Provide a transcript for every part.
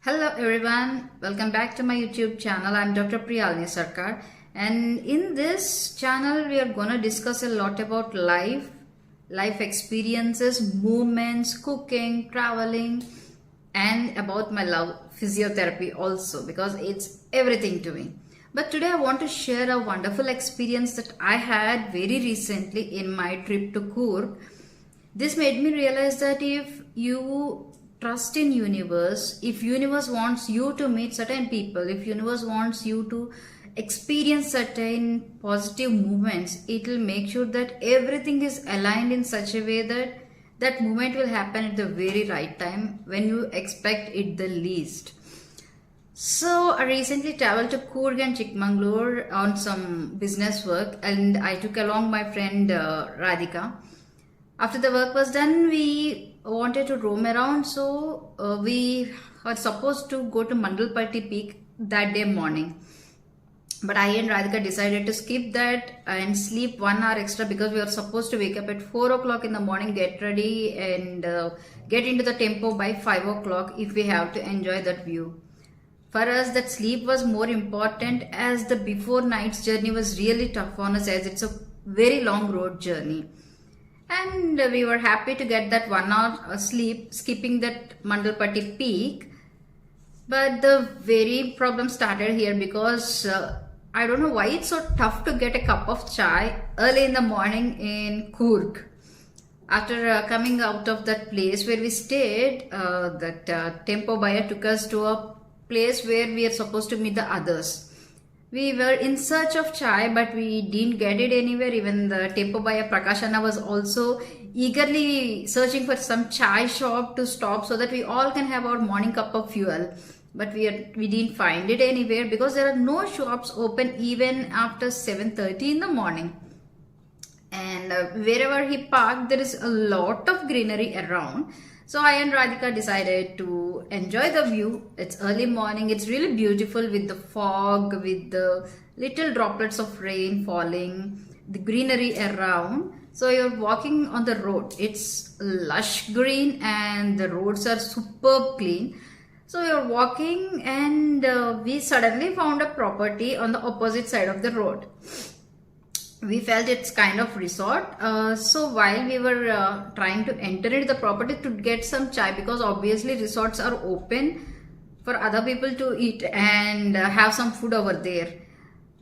Hello everyone, welcome back to my YouTube channel. I'm Dr. Priyalini Sarkar, and in this channel we are gonna discuss a lot about life experiences, movements, cooking, traveling, and about my love physiotherapy also, because it's everything to me. But today I want to share a wonderful experience that I had very recently in my trip to Coorg. This made me realize that if you trust in universe, if universe wants you to meet certain people, if universe wants you to experience certain positive movements, it will make sure that everything is aligned in such a way that that movement will happen at the very right time when you expect it the least. So I recently traveled to Coorg and Chikmagalur on some business work, and I took along my friend Radhika. After the work was done, we wanted to roam around, so we were supposed to go to Mandalpatti Peak that day morning. But I and Radhika decided to skip that and sleep 1 hour extra, because we were supposed to wake up at 4 o'clock in the morning, get ready and get into the tempo by 5 o'clock if we have to enjoy that view. For us, that sleep was more important, as the before night's journey was really tough on us, as it's a very long road journey. And we were happy to get that 1 hour sleep, skipping that Mandalpatti Peak. But the very problem started here, because I don't know why it's so tough to get a cup of chai early in the morning in Coorg. After coming out of that place where we stayed, that tempo buyer took us to a place where we are supposed to meet the others. We were in search of chai, but we didn't get it anywhere. Even the tempo buyer Prakashana was also eagerly searching for some chai shop to stop so that we all can have our morning cup of fuel. But we didn't find it anywhere, because there are no shops open even after 7:30 in the morning. And wherever he parked, there is a lot of greenery around. So I and Radhika decided to enjoy the view. It's early morning. It's really beautiful with the fog, with the little droplets of rain falling, the greenery around. So you're walking on the road. It's lush green and the roads are superb clean. So you're walking, and we suddenly found a property on the opposite side of the road. We felt it's kind of resort. So while we were trying to enter into the property to get some chai, because obviously resorts are open for other people to eat and have some food over there.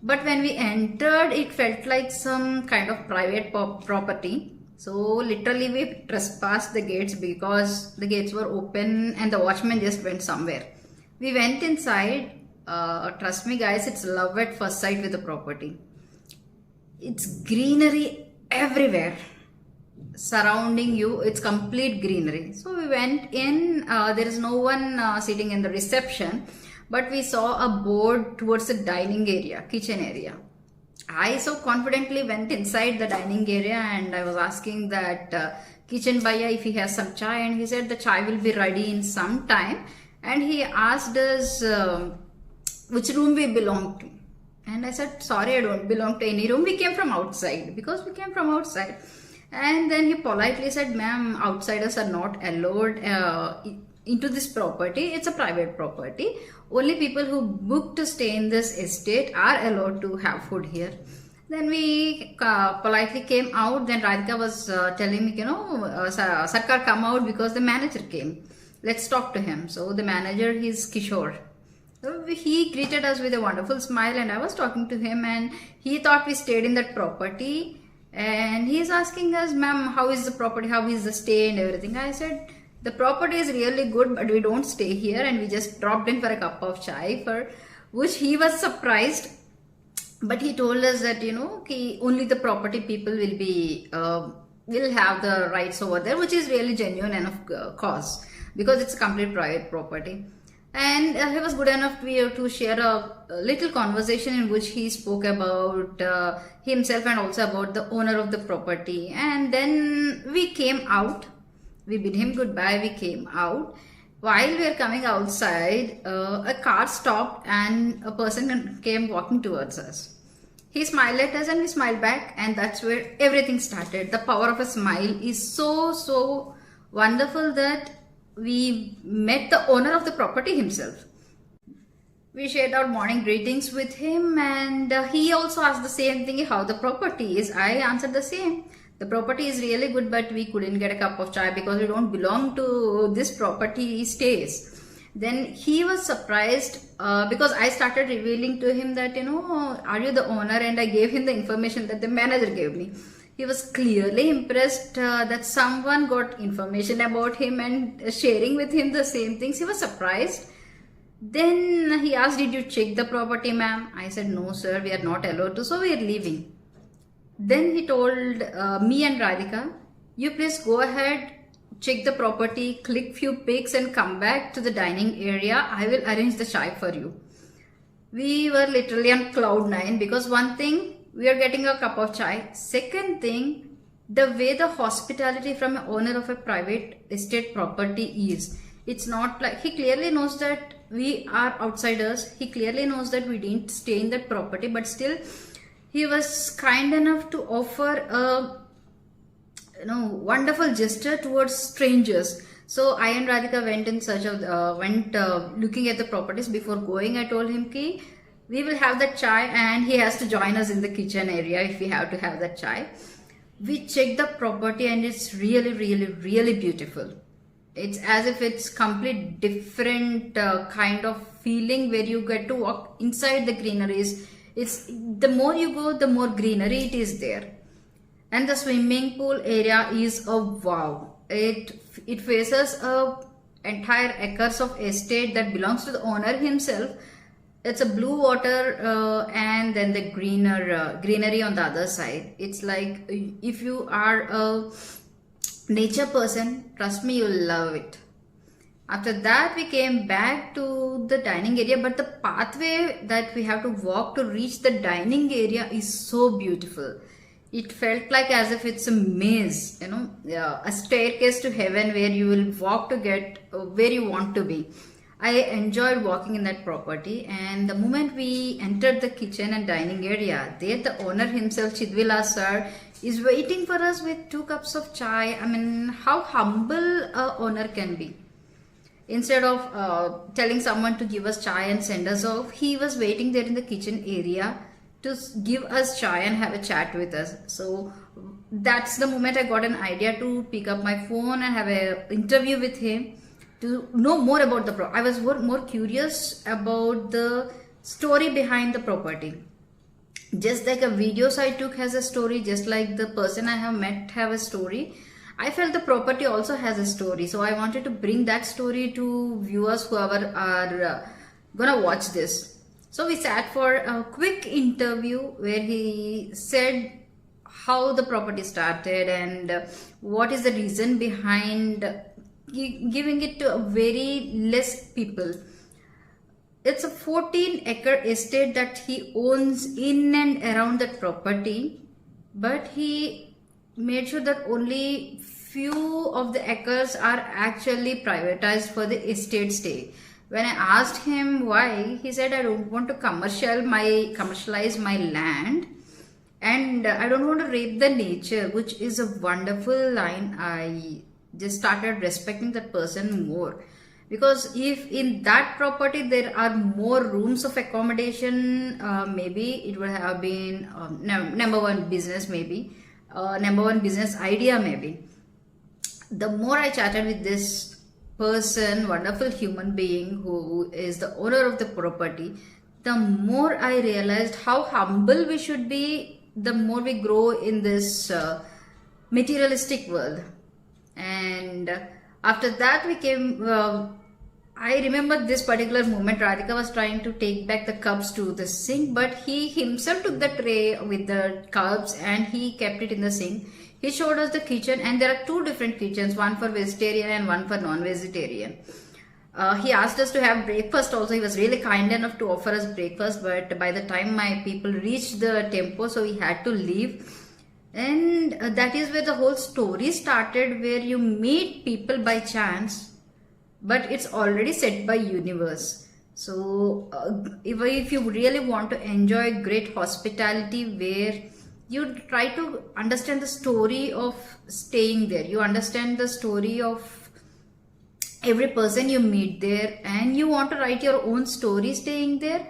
But when we entered, it felt like some kind of private property. So literally we trespassed the gates, because the gates were open and the watchman just went somewhere. We went inside. Trust me guys, it's love at first sight with the property. It's greenery everywhere surrounding you. It's complete greenery. So we went in. There is no one sitting in the reception, but we saw a board towards the dining area, kitchen area. I so confidently went inside the dining area, and I was asking that kitchen buyer if he has some chai, and he said the chai will be ready in some time. And he asked us which room we belong to. And I said, sorry, I don't belong to any room. We came from outside, because we came from outside. And then he politely said, ma'am, outsiders are not allowed into this property. It's a private property. Only people who book to stay in this estate are allowed to have food here. Then we politely came out. Then Radhika was telling me, Sarkar, come out, because the manager came. Let's talk to him. So the manager is Kishore. So he greeted us with a wonderful smile, and I was talking to him, and he thought we stayed in that property, and he's asking us, ma'am, how is the property, how is the stay and everything. I said, the property is really good, but we don't stay here, and we just dropped in for a cup of chai, for which he was surprised. But he told us that, only the property people will have the rights over there, which is really genuine enough cause, because it's a complete private property. And he was good enough to share a little conversation in which he spoke about himself and also about the owner of the property. And then we came out. We bid him goodbye. We came out. While we were coming outside, a car stopped and a person came walking towards us. He smiled at us and we smiled back, and that's where everything started. The power of a smile is so wonderful that we met the owner of the property himself. We shared our morning greetings with him, and he also asked the same thing, how the property is. I answered the same. The property is really good, but we couldn't get a cup of chai because we don't belong to this property stays. Then he was surprised because I started revealing to him that, are you the owner? And I gave him the information that the manager gave me. He was clearly impressed that someone got information about him and sharing with him the same things. He was surprised. Then he asked, did you check the property, ma'am? I said, no, sir, we are not allowed to, so we are leaving. Then he told me and Radhika, you please go ahead, check the property, click few pics and come back to the dining area. I will arrange the chai for you. We were literally on cloud 9 because one thing, we are getting a cup of chai. Second thing, the way the hospitality from an owner of a private estate property is. It's not like, he clearly knows that we are outsiders. He clearly knows that we didn't stay in that property, but still he was kind enough to offer a wonderful gesture towards strangers. So I and Radhika went in search of looking at the properties. Before going, I told him ki we will have that chai and he has to join us in the kitchen area if we have to have that chai. We checked the property and it's really, really, really beautiful. It's as if it's complete different kind of feeling where you get to walk inside the greeneries. It's the more you go, the more greenery it is there. And the swimming pool area is a wow. It faces a entire acres of estate that belongs to the owner himself. It's a blue water and then the greenery on the other side. It's like if you are a nature person, trust me, you'll love it. After that, we came back to the dining area, but the pathway that we have to walk to reach the dining area is so beautiful. It felt like as if it's a maze, a staircase to heaven where you will walk to get where you want to be. I enjoyed walking in that property, and the moment we entered the kitchen and dining area, there the owner himself, Chidvila sir, is waiting for us with 2 cups of chai. I mean, how humble a owner can be. Instead of telling someone to give us chai and send us off, he was waiting there in the kitchen area to give us chai and have a chat with us. So that's the moment I got an idea to pick up my phone and have an interview with him to know more about the property. I was more curious about the story behind the property. Just like a videos I took has a story, just like the person I have met have a story, I felt the property also has a story. So I wanted to bring that story to viewers, whoever are gonna watch this. So we sat for a quick interview where he said how the property started and what is the reason behind giving it to a very less people. It's a 14-acre estate that he owns in and around that property, but he made sure that only few of the acres are actually privatized for the estate stay. When I asked him why, he said, I don't want to commercialize my land and I don't want to rape the nature, which is a wonderful line. I just started respecting that person more. Because if in that property there are more rooms of accommodation, maybe it would have been number one business, maybe number one business idea, maybe. The more I chatted with this person, wonderful human being who is the owner of the property, the more I realized how humble we should be, the more we grow in this materialistic world. And after that we came, I remember this particular moment, Radhika was trying to take back the cups to the sink, but he himself took the tray with the cups and he kept it in the sink. He showed us the kitchen, and there are 2 different kitchens, one for vegetarian and one for non-vegetarian. He asked us to have breakfast also. He was really kind enough to offer us breakfast, but by the time my people reached the tempo, so we had to leave. And that is where the whole story started, where you meet people by chance, but it's already set by universe. So if you really want to enjoy great hospitality, where you try to understand the story of staying there, you understand the story of every person you meet there, and you want to write your own story staying there,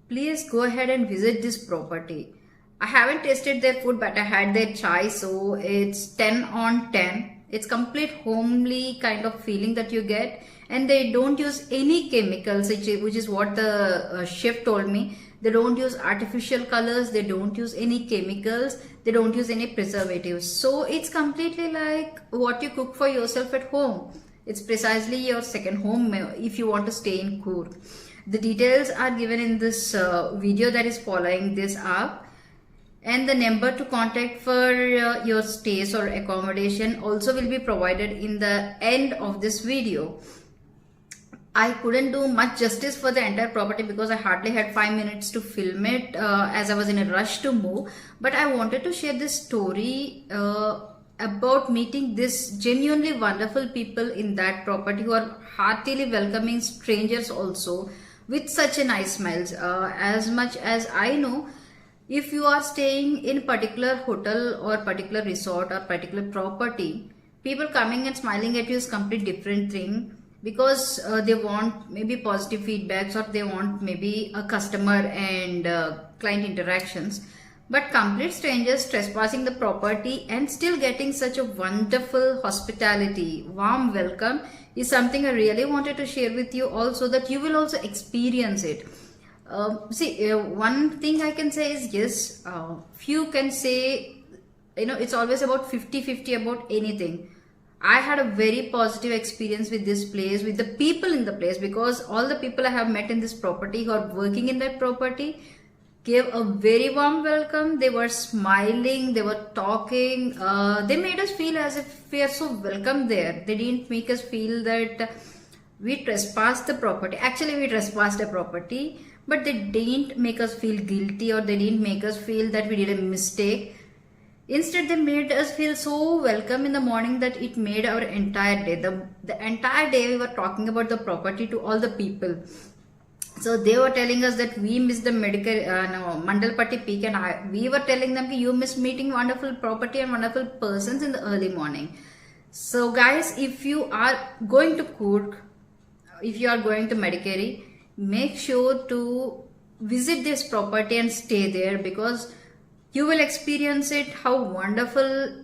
please go ahead and visit this property. I haven't tasted their food, but I had their chai, so it's 10 on 10. It's complete homely kind of feeling that you get, and they don't use any chemicals, which is what the chef told me. They don't use artificial colors, they don't use any chemicals, they don't use any preservatives. So it's completely like what you cook for yourself at home. It's precisely your second home if you want to stay in Coorg. The details are given in this video that is following this up, and the number to contact for your stays or accommodation also will be provided in the end of this video. I couldn't do much justice for the entire property because I hardly had 5 minutes to film it as I was in a rush to move, but I wanted to share this story about meeting this genuinely wonderful people in that property who are heartily welcoming strangers also with such a nice smiles. As much as I know, if you are staying in particular hotel or particular resort or particular property, people coming and smiling at you is complete different thing, because they want maybe positive feedbacks, or they want maybe a customer and client interactions. But complete strangers trespassing the property and still getting such a wonderful hospitality, warm welcome is something I really wanted to share with you all, so that you will also experience it. One thing I can say is, yes, few can say, it's always about 50-50 about anything. I had a very positive experience with this place, with the people in the place, because all the people I have met in this property who are working in that property gave a very warm welcome. They were smiling, they were talking, they made us feel as if we are so welcome there. They didn't make us feel that we trespassed the property. Actually, we trespassed the property, but they didn't make us feel guilty, or they didn't make us feel that we did a mistake. Instead, they made us feel so welcome in the morning that it made our entire day. The entire day we were talking about the property to all the people. So they were telling us that we missed the Madikeri, Mandalpatti peak, and we were telling them that you missed meeting wonderful property and wonderful persons in the early morning. So guys, if you are going to Coorg, if you are going to Madikeri, make sure to visit this property and stay there, because you will experience it, how wonderful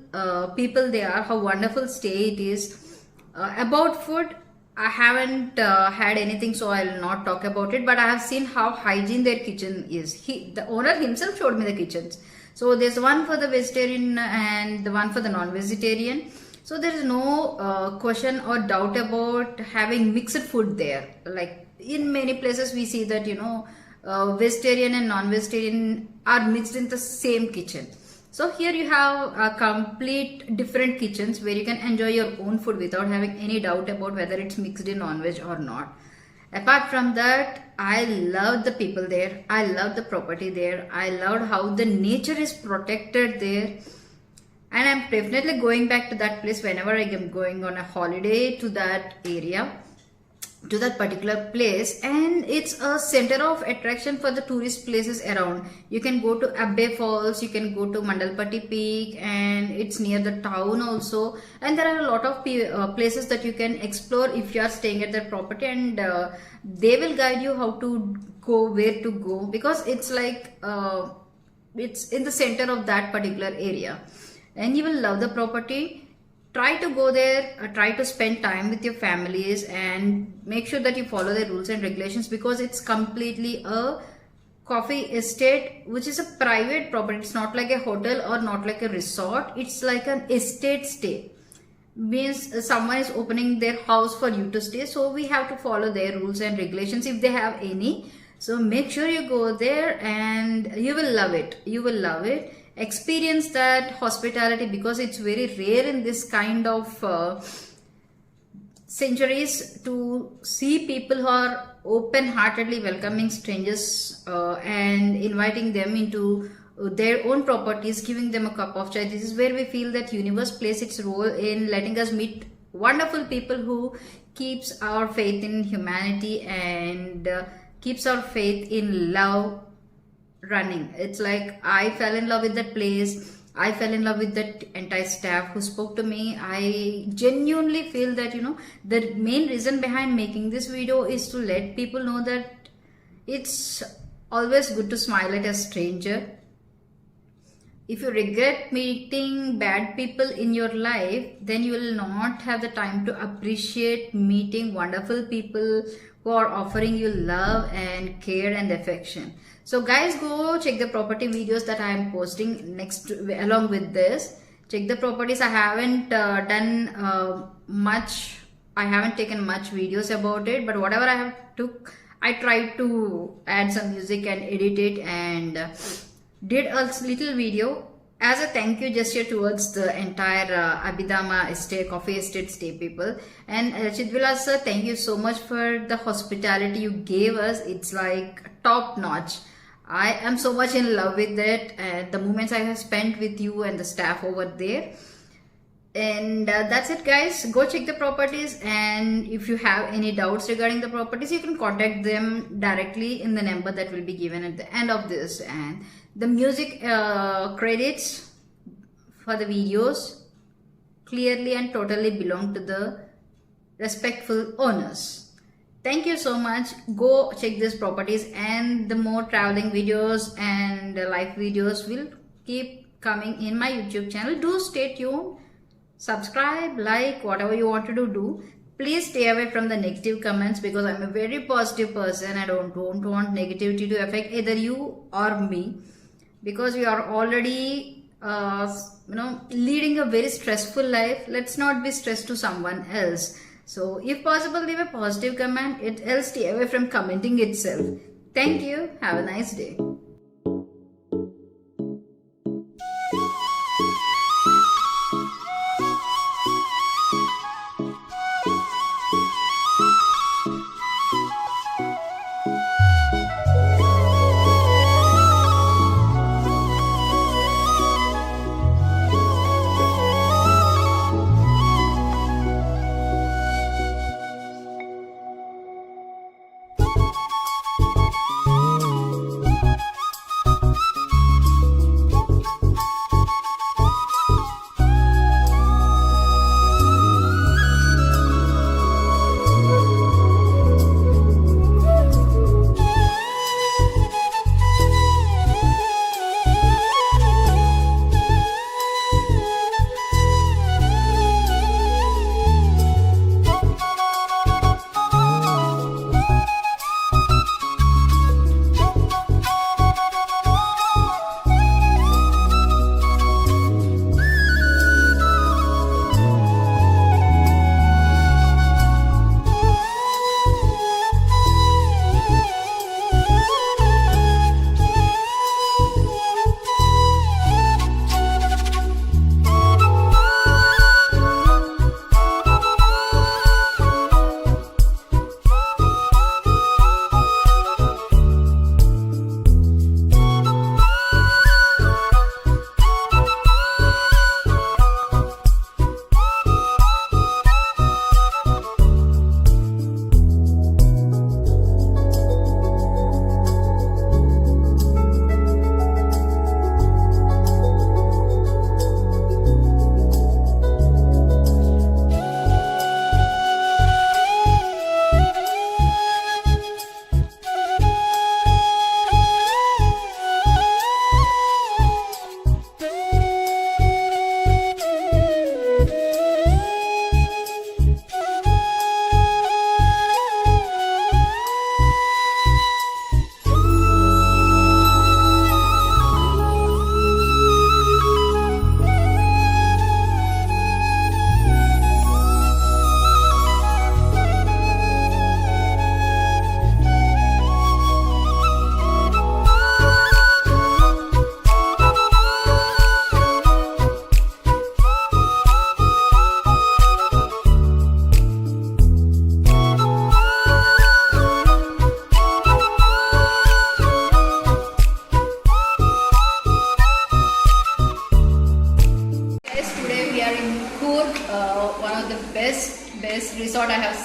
people they are, how wonderful stay it is. About food, I haven't had anything, so I will not talk about it, but I have seen how hygiene their kitchen is. The owner himself showed me the kitchens. So there's one for the vegetarian and the one for the non-vegetarian. So there is no question or doubt about having mixed food there. Like in many places we see that, vegetarian and non-vegetarian are mixed in the same kitchen. So here you have a complete different kitchens where you can enjoy your own food without having any doubt about whether it's mixed in non-veg or not. Apart from that, I love the people there. I love the property there. I loved how the nature is protected there. And I'm definitely going back to that place whenever I am going on a holiday to that area, to that particular place. And it's a center of attraction for the tourist places around. You can go to Abbey Falls, you can go to Mandalpatti Peak, and it's near the town also. And there are a lot of places that you can explore if you are staying at that property, and they will guide you how to go, where to go, because it's like it's in the center of that particular area. And you will love the property. Try to go there, try to spend time with your families, and make sure that you follow the rules and regulations, because it's completely a coffee estate, which is a private property. It's not like a hotel or not like a resort. It's like an estate stay. Means someone is opening their house for you to stay. So we have to follow their rules and regulations if they have any. So make sure you go there and you will love it. You will love it. Experience that hospitality, because it's very rare in this kind of centuries to see people who are open-heartedly welcoming strangers and inviting them into their own properties, giving them a cup of chai. This is where we feel that universe plays its role in letting us meet wonderful people who keeps our faith in humanity and keeps our faith in love running. It's like I fell in love with that place. I fell in love with that entire staff who spoke to me. I genuinely feel that, the main reason behind making this video is to let people know that it's always good to smile at a stranger. If you regret meeting bad people in your life, then you will not have the time to appreciate meeting wonderful people who are offering you love and care and affection. So guys, go check the property videos that I am posting next along with this. Check the properties. I haven't done much. I haven't taken much videos about it, but whatever I have took, I tried to add some music and edit it and did a little video as a thank you gesture towards the entire Abbydhama estate, coffee estate stay people. And Chidvilas sir, thank you so much for the hospitality you gave us. It's like top notch. I am so much in love with it and the moments I have spent with you and the staff over there. And that's it guys. Go check the properties, and if you have any doubts regarding the properties, you can contact them directly in the number that will be given at the end of this. And the music credits for the videos clearly and totally belong to the respectful owners. Thank you so much. Go check these properties, and the more traveling videos and live videos will keep coming in my YouTube channel. Do stay tuned. Subscribe, like, whatever you want to do. Please stay away from the negative comments, because I'm a very positive person. I don't want negativity to affect either you or me, because we are already leading a very stressful life. Let's not be stressed to someone else. So if possible, leave a positive comment. Else stay away from commenting itself. Thank you. Have a nice day.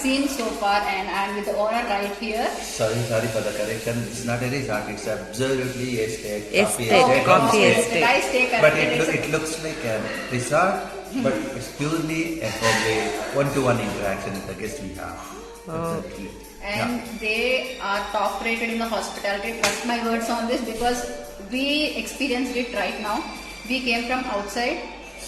seen so far, and I'm with the owner right here. Sorry for the correction. It's not a resort. It's absolutely estate. Coffee estate. estate. Nice take. But it looks like a resort, but it's purely a one-to-one interaction with the guest we have. Oh. Exactly. And they are top rated in the hospitality. Trust my words on this, because we experienced it right now. We came from outside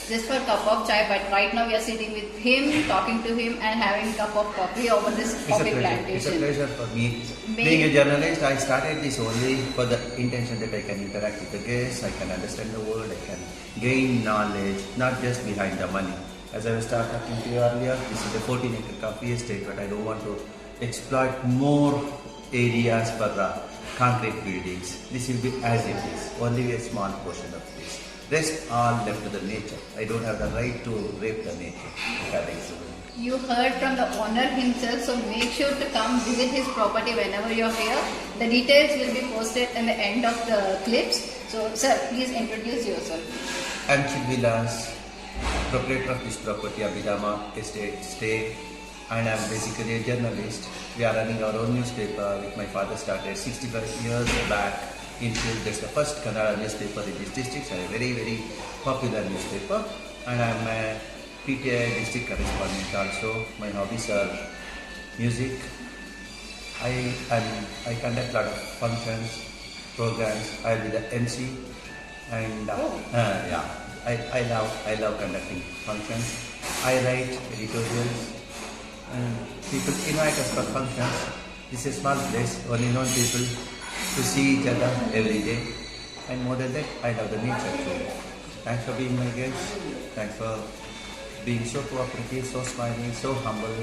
just for a cup of chai, but right now we are sitting with him, talking to him, and having a cup of coffee over this coffee plantation. It's a pleasure for me. Being a journalist, I started this only for the intention that I can interact with the guests, I can understand the world, I can gain knowledge, not just behind the money. As I was talking to you earlier, this is a 14-acre coffee estate, but I don't want to exploit more areas for concrete buildings. This will be as it is, only a small portion of this. Rest all left to the nature. I don't have the right to rape the nature. You heard from the owner himself, so make sure to come visit his property whenever you're here. The details will be posted in the end of the clips. So, sir, please introduce yourself. I'm Chidvilas, proprietor of this property, Abbydhama Estate Stay, and I'm basically a journalist. We are running our own newspaper, which my father started 65 years back. That's the first Kannada newspaper in this district, and a very, very popular newspaper. And I'm a PTI district correspondent also. My hobbies are music. I conduct a lot of functions, programs. I'll be the MC, and I love conducting functions. I write editorials, and people invite us for functions. This is a small place, only known people to see each other every day, and more than that, I love the nature too. Thanks for being my guest. Thanks for being so cooperative, so smiling, so humble.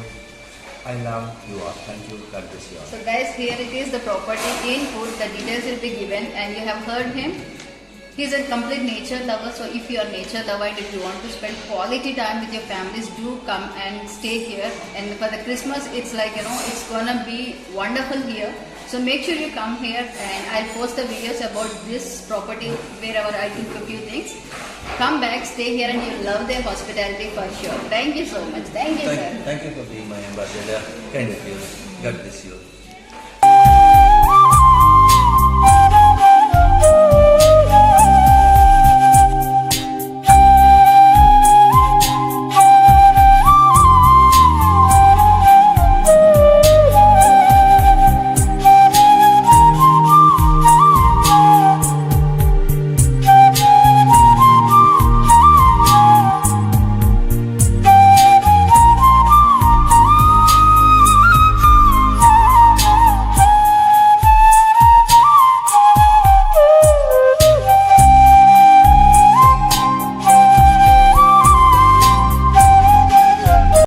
I love you all. Thank you. God bless you all. So guys, here it is, the property in full. The details will be given, and you have heard him. He's a complete nature lover, so if you are nature lover and if you want to spend quality time with your families, do come and stay here. And for the Christmas, it's like, it's gonna be wonderful here. So make sure you come here, and I'll post the videos about this property wherever I do a few things. Come back, stay here, and you'll love their hospitality for sure. Thank you so much. Thank you, sir. Thank you for being my ambassador. Kind of you. God bless you.